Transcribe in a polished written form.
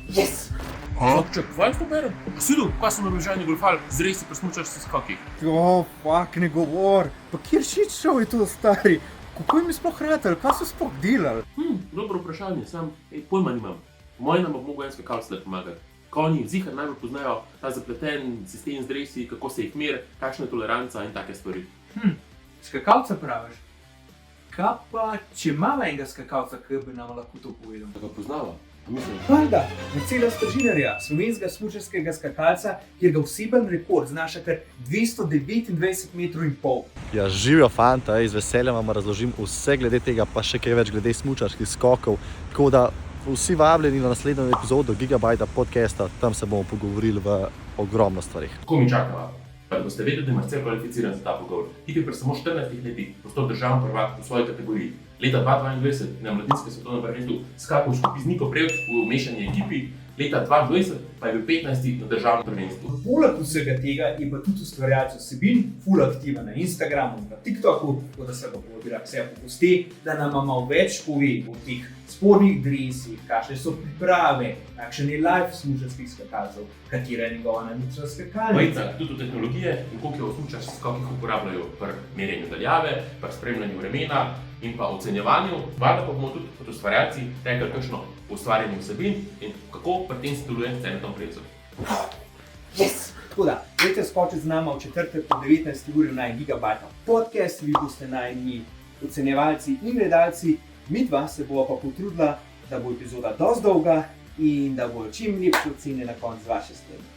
Yes! Čak, kaj to berem? Sidu, kaj so nabežani golfali, zrej si presmučaš se skokih. Ne govor. Pa kjer shit show je to, stari? Kako jim je sploh ratalo? Kaj so sploh delali? Dobro vprašanje, sam pojma nimam. Moj nam bo mogel en skakalc le pomagati. Konji zihar najbolj poznajo ta zapleten sistem z dresi, kako se jih mer, kakšna je toleranca in take stvari. Skakalca praviš? Kaj pa, če imamo enega skakalca, ki bi nam lahko to povedal? Da ga poznava? Mislim, Valjda, Marcela Stražinarja, slovenskega smučarskega skakalca, kjer ga oseben rekord znaša kar 229,5 metrov. Ja, živijo fanta, z veseljem vam razložim vse glede tega, pa še kaj več glede smučarskih skokov. Tako da vsi vabljeni na naslednjo epizodo Gigabajta podcasta, tam se bomo pogovorili v ogromno stvarih. tako mi čakava. Da boste vedeli, da je Marcel kvalificiran za ta pogovor. Tip je pri samo 14 letih postal državni prvak v svoji kategoriji. Leta 2022 na mladinskem svetovnem prvenstvu skakal skupaj z Niko Prevc v mešani ekipi, leta 2020 pa je bil 15. na državnem prvenstvu. Poleg vsega tega je pa tudi ustvarjalec vsebin, ful aktiven na Instagramu in na TikToku, tako da se bo povabila k sebi pogosti, da nam malo več pove o teh spornih dresih, kakšne so priprave, kakšen je live smučarskih skakalcev, katera je njegova najljubša skakalnica. Majica, tudi v tehnologije in koliko jo v smučarskih skokih uporabljajo pri merjenju daljave, pri spremljanju vremena in pa ocenjevanju. Valjda pa bomo tudi kot ustvarjalci rekli kakšno ustvarjanje vsebin in kako pri tem sodeluje s Cenetom Prevcem. Yes! Tako da, dajte skočiti z nama v četrtek po 19. uri na Gigabajta podcast, vi boste najni ocenjevalci in gledalci, midva se bova pa potrudila, da bo epizoda dosti dolga in da bo čim lepše ocene na koncu z vaše strani.